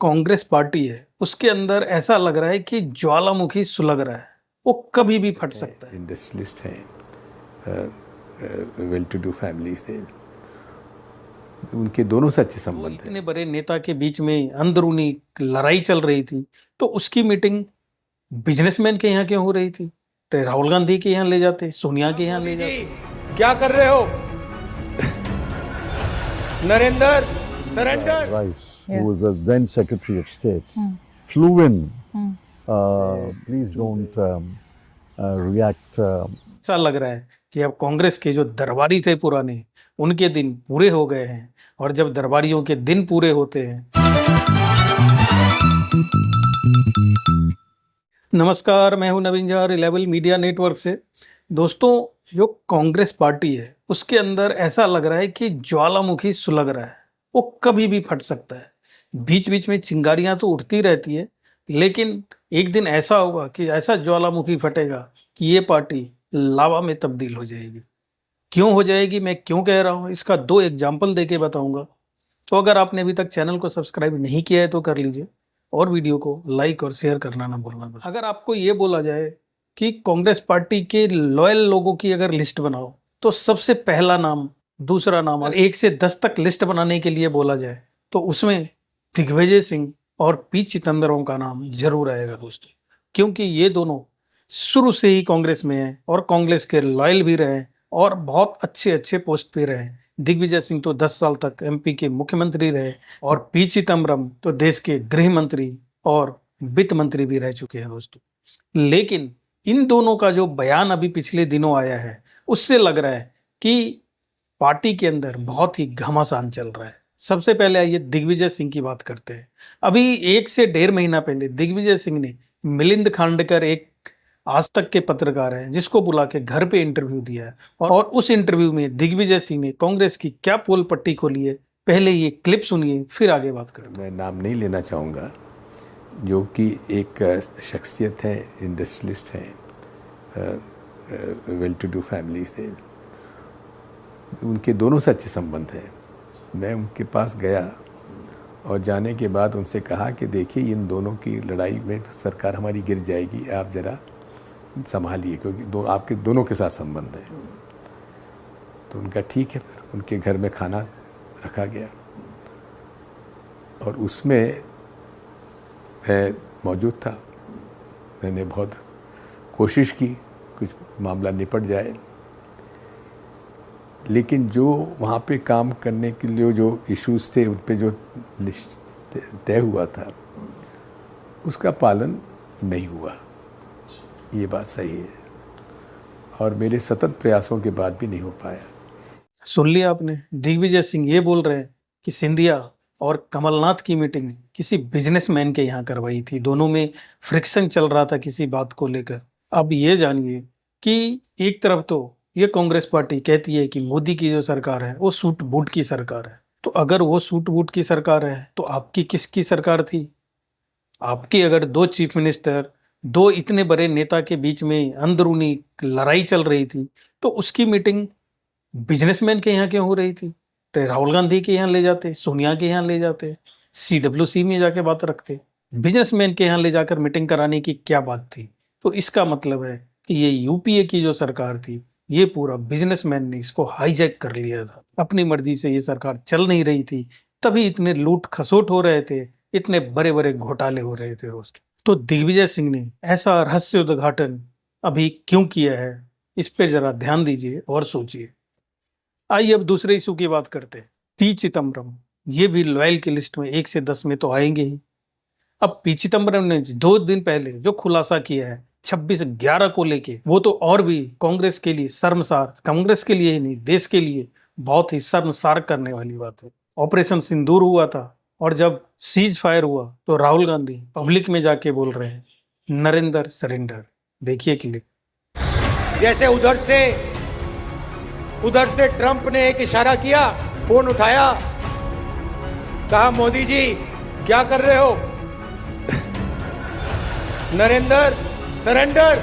Congress party है उसके अंदर ऐसा लग रहा है कि ज्वालामुखी सुलग रहा है, वो कभी भी फट सकता है। इंडस्ट्रियलिस्ट हैं, वेल टू डू फैमिली से, उनके दोनों से अच्छे संबंध हैं। इतने बड़े नेता के बीच में अंदरूनी लड़ाई चल रही थी, तो उसकी मीटिंग बिजनेसमैन के यहाँ क्यों हो रही थी? तो राहुल गांधी के यहाँ ले जाते, सोनिया के यहाँ ले जाते। क्या कर रहे हो? Narendra surrender Rice, who was the then Secretary of State, flew in. Please don't react. ऐसा लग रहा है कि अब कांग्रेस के जो दरबारी थे पुराने, उनके दिन पूरे हो गए हैं, और जब दरबारियों के दिन पूरे होते हैं। नमस्कार, मैं हूं नवीन झा, रिलायबल मीडिया नेटवर्क से। दोस्तों, जो कांग्रेस पार्टी है उसके अंदर ऐसा लग रहा है कि ज्वालामुखी सुलग रहा है, वो कभी भी फट सकता है। बीच बीच में चिंगारियां तो उठती रहती है, लेकिन एक दिन ऐसा होगा कि ऐसा ज्वालामुखी फटेगा कि ये पार्टी लावा में तब्दील हो जाएगी। क्यों हो जाएगी, मैं क्यों कह रहा हूँ, इसका 2 एग्जाम्पल देके बताऊंगा। तो अगर आपने अभी तक चैनल को सब्सक्राइब नहीं किया है तो कर लीजिए, और वीडियो को लाइक और शेयर करना ना भूलना। अगर आपको ये बोला जाए कि कांग्रेस पार्टी के लॉयल लोगों की अगर लिस्ट बनाओ, तो सबसे पहला नाम, दूसरा नाम, और 1 से 10 तक लिस्ट बनाने के लिए बोला जाए तो उसमें दिग्विजय सिंह और पी चिदंबरम का नाम जरूर आएगा दोस्तों। क्योंकि ये दोनों शुरू से ही कांग्रेस में हैं और कांग्रेस के लॉयल भी रहे और बहुत अच्छे अच्छे पोस्ट पे रहे। दिग्विजय सिंह तो 10 साल तक एमपी के मुख्यमंत्री रहे, और पी चिदंबरम तो देश के गृह मंत्री और वित्त मंत्री भी रह चुके हैं दोस्तों। लेकिन इन दोनों का जो बयान अभी पिछले दिनों आया है, उससे लग रहा है कि पार्टी के अंदर बहुत ही घमासान चल रहा है। सबसे पहले आइए दिग्विजय सिंह की बात करते हैं। अभी 1 से 1.5 महीना पहले दिग्विजय सिंह ने मिलिंद खांडेकर, एक आज तक के पत्रकार हैं, जिसको बुला के घर पे इंटरव्यू दिया है, और उस इंटरव्यू में दिग्विजय सिंह ने कांग्रेस की क्या पोल पट्टी खोली है, पहले ये क्लिप सुनिए, फिर आगे बात करें। मैं नाम नहीं लेना चाहूँगा, जो कि एक शख्सियत है, इंडस्ट्रियलिस्ट हैं, वेल टू डू फैमिली से, उनके दोनों से अच्छे संबंध हैं। मैं उनके पास गया और जाने के बाद उनसे कहा कि देखिए, इन दोनों की लड़ाई में तो सरकार हमारी गिर जाएगी, आप ज़रा संभालिए, क्योंकि आपके दोनों के साथ संबंध है। तो उनका ठीक है। फिर उनके घर में खाना रखा गया और उसमें मैं मौजूद था। मैंने बहुत कोशिश की कुछ मामला निपट जाए, लेकिन जो वहाँ पे काम करने के लिए जो इश्यूज थे, उन पे जो तय हुआ था, उसका पालन नहीं हुआ। ये बात सही है, और मेरे सतत प्रयासों के बाद भी नहीं हो पाया। सुन लिया आपने, दिग्विजय सिंह ये बोल रहे हैं कि सिंधिया और कमलनाथ की मीटिंग किसी बिजनेसमैन के यहाँ करवाई थी, दोनों में फ्रिक्शन चल रहा था किसी बात को लेकर। अब ये जानिए कि एक तरफ तो ये कांग्रेस पार्टी कहती है कि मोदी की जो सरकार है वो सूट बूट की सरकार है। तो अगर वो सूट बूट की सरकार है तो आपकी किसकी सरकार थी? आपकी अगर 2 चीफ मिनिस्टर, 2 इतने बड़े नेता के बीच में अंदरूनी लड़ाई चल रही थी, तो उसकी मीटिंग बिजनेसमैन के यहाँ क्यों हो रही थी? तो राहुल गांधी के यहाँ ले जाते, सोनिया के यहाँ ले जाते, CWC में जाके बात रखते। बिजनेसमैन के यहाँ ले जाकर मीटिंग कराने की क्या बात थी? तो इसका मतलब है कि ये यूपीए की जो सरकार थी, ये पूरा बिजनेसमैन ने इसको हाईजैक कर लिया था। अपनी मर्जी से ये सरकार चल नहीं रही थी, तभी इतने लूट खसोट हो रहे थे, इतने बड़े बड़े घोटाले हो रहे थे रोज के। तो दिग्विजय सिंह ने ऐसा रहस्य उद्घाटन अभी क्यों किया है, इस पे जरा ध्यान दीजिए और सोचिए। आइए अब दूसरे इशू की बात करते हैं। पी चिदंबरम, ये भी लॉयल की लिस्ट में 1 से 10 में तो आएंगे ही। अब पी चिदंबरम ने 2 दिन पहले जो खुलासा किया है 26/11 को लेके, वो तो और भी कांग्रेस के लिए शर्मसार, कांग्रेस के लिए ही नहीं, देश के लिए बहुत ही शर्मसार करने वाली बात है। ऑपरेशन सिंदूर हुआ था, और जब सीज फायर हुआ तो राहुल गांधी पब्लिक में जाके बोल रहे हैं, नरेंद्र सरेंडर। देखिए क्लिप। जैसे उधर से ट्रंप ने एक इशारा किया, फोन उठाया, कहा मोदी जी क्या कर रहे हो? नरेंद्र सरेंडर।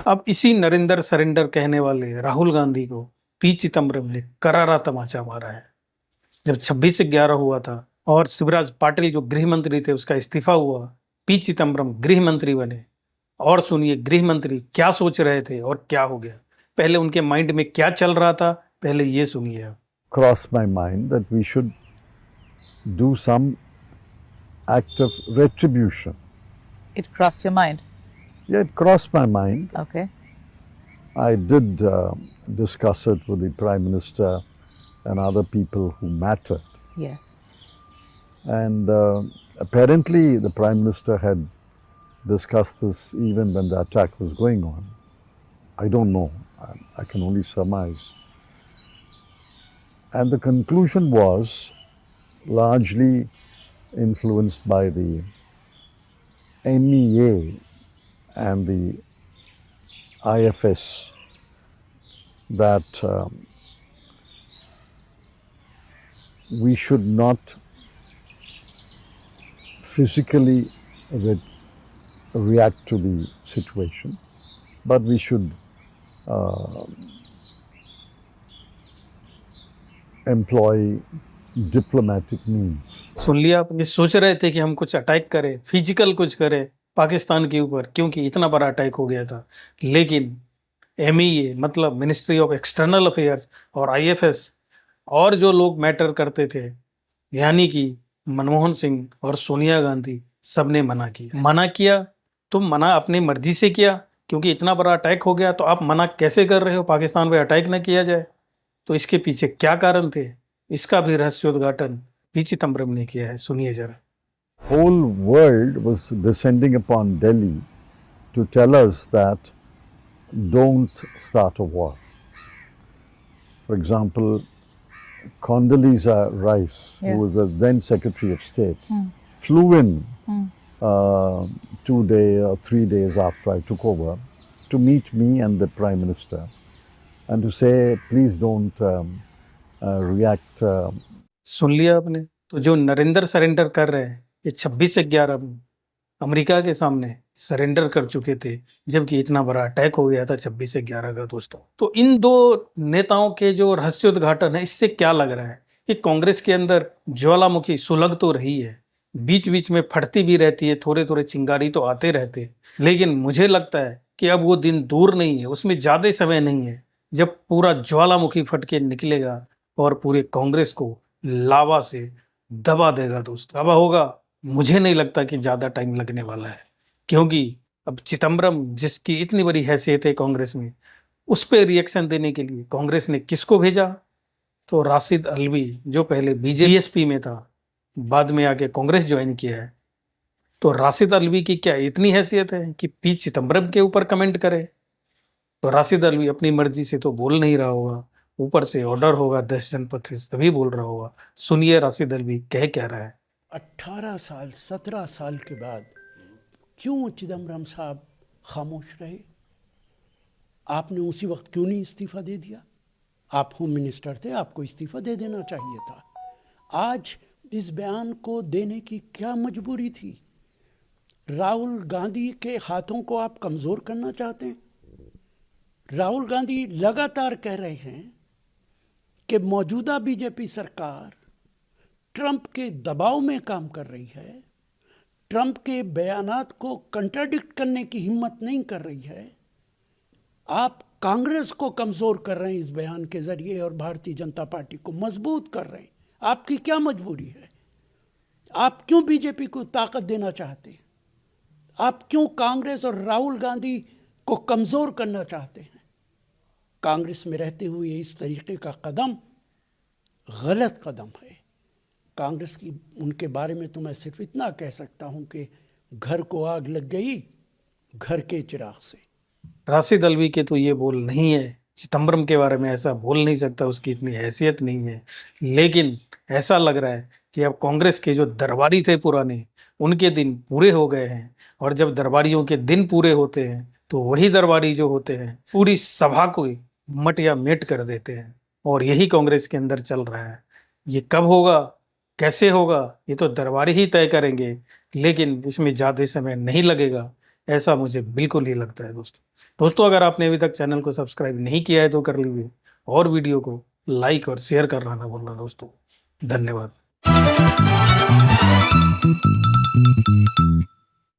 अब इसी नरेंद्र सरेंडर कहने वाले राहुल गांधी को पी चिदंबरम ने करारा तमाचा मारा है। जब 26/11 हुआ था और शिवराज पाटिल जो गृह मंत्री थे उसका इस्तीफा हुआ, पी चिदम्बरम गृह मंत्री बने। और सुनिए गृह मंत्री क्या सोच रहे थे और क्या हो गया, पहले उनके माइंड में क्या चल रहा था, पहले ये सुनिए आप। Crossed my mind that we should do some act of retribution. It crossed your mind. Yeah, it crossed my mind. Okay. I did discuss it with the Prime Minister and other people who mattered. Yes. And apparently the Prime Minister had discussed this even when the attack was going on. I don't know. I can only surmise. And the conclusion was largely influenced by the MEA and the IFS that we should not physically react to the situation, but we should employ diplomatic means. सुन लिया आप, ये सोच रहे थे कि हम कुछ attack करें, फिजिकल कुछ करें पाकिस्तान के ऊपर, क्योंकि इतना बड़ा अटैक हो गया था। लेकिन MEA मतलब मिनिस्ट्री ऑफ एक्सटर्नल अफेयर्स और IFS और जो लोग मैटर करते थे, यानी कि मनमोहन सिंह और सोनिया गांधी, सबने मना किया। मना किया तो मना अपनी मर्जी से किया, क्योंकि इतना बड़ा अटैक हो गया तो आप मना कैसे कर रहे हो पाकिस्तान पे अटैक न किया जाए। तो इसके पीछे क्या कारण थे, इसका भी रहस्योद्घाटन पी चिदम्बरम ने किया है। सुनिए जरा। Whole world was descending upon Delhi to tell us that don't start a war. For example, Condoleezza Rice, Yeah. who was the then Secretary of State, flew in 3 days after I took over to meet me and the Prime Minister and to say, please don't react. सुन लिया आपने। तो जो Narendra surrender कर रहे हैं, ये 26/11 America के सामने सरेंडर कर चुके थे, जबकि इतना बड़ा अटैक हो गया था 26/11 का। दोस्तों, तो इन दो नेताओं के जो रहस्योद्घाटन है, इससे क्या लग रहा है कि कांग्रेस के अंदर ज्वालामुखी सुलग तो रही है, बीच बीच में फटती भी रहती है, थोड़े थोड़े चिंगारी तो आते रहते हैं, लेकिन मुझे लगता है कि अब वो दिन दूर नहीं है, उसमें ज़्यादा समय नहीं है जब पूरा ज्वालामुखी फट के निकलेगा और पूरे कांग्रेस को लावा से दबा देगा। दोस्तों, अब होगा, मुझे नहीं लगता कि ज़्यादा टाइम लगने वाला है, क्योंकि अब चिदम्बरम जिसकी इतनी बड़ी हैसियत है कांग्रेस में, उस पर रिएक्शन देने के लिए कांग्रेस ने किसको भेजा? तो राशिद अल्वी, जो पहले BJP में था, बाद में आके कांग्रेस ज्वाइन किया है। तो राशिद अल्वी की क्या इतनी हैसियत है कि पी चिदम्बरम के ऊपर कमेंट करे? तो राशिद अल्वी अपनी मर्जी से तो बोल नहीं रहा होगा, ऊपर से ऑर्डर होगा 10 जनपद से, तभी बोल रहा होगा। सुनिए राशिद अल्वी कह क्या रहा है। 18 साल 17 साल के बाद क्यों चिदम्बरम साहब खामोश रहे? आपने उसी वक्त क्यों नहीं इस्तीफा दे दिया? आप होम मिनिस्टर थे, आपको इस्तीफा दे देना चाहिए था। आज इस बयान को देने की क्या मजबूरी थी? राहुल गांधी के हाथों को आप कमज़ोर करना चाहते हैं? राहुल गांधी लगातार कह रहे हैं कि मौजूदा बीजेपी सरकार ट्रंप के दबाव में काम कर रही है, ट्रंप के बयानात को कंट्राडिक्ट करने की हिम्मत नहीं कर रही है। आप कांग्रेस को कमज़ोर कर रहे हैं इस बयान के ज़रिए और भारतीय जनता पार्टी को मजबूत कर रहे हैं। आपकी क्या मजबूरी है? आप क्यों बीजेपी को ताकत देना चाहते हैं? आप क्यों कांग्रेस और राहुल गांधी को कमज़ोर करना चाहते हैं? कांग्रेस में रहते हुए इस तरीके का कदम गलत कदम है। कांग्रेस की उनके बारे में तो मैं सिर्फ इतना कह सकता हूं कि घर को आग लग गई घर के चिराग से। राशिद अल्वी के तो ये बोल नहीं है, चिदम्बरम के बारे में ऐसा बोल नहीं सकता, उसकी इतनी हैसियत नहीं है। लेकिन ऐसा लग रहा है कि अब कांग्रेस के जो दरबारी थे पुराने, उनके दिन पूरे हो गए हैं, और जब दरबारियों के दिन पूरे होते हैं तो वही दरबारी जो होते हैं पूरी सभा को मट या मेट कर देते हैं, और यही कांग्रेस के अंदर चल रहा है। ये कब होगा, कैसे होगा, ये तो दरबारी ही तय करेंगे, लेकिन इसमें ज़्यादा समय नहीं लगेगा, ऐसा मुझे बिल्कुल ही लगता है। दोस्तों, अगर आपने अभी तक चैनल को सब्सक्राइब नहीं किया है तो कर लीजिए, और वीडियो को लाइक और शेयर करना ना भूलना। दोस्तों, धन्यवाद।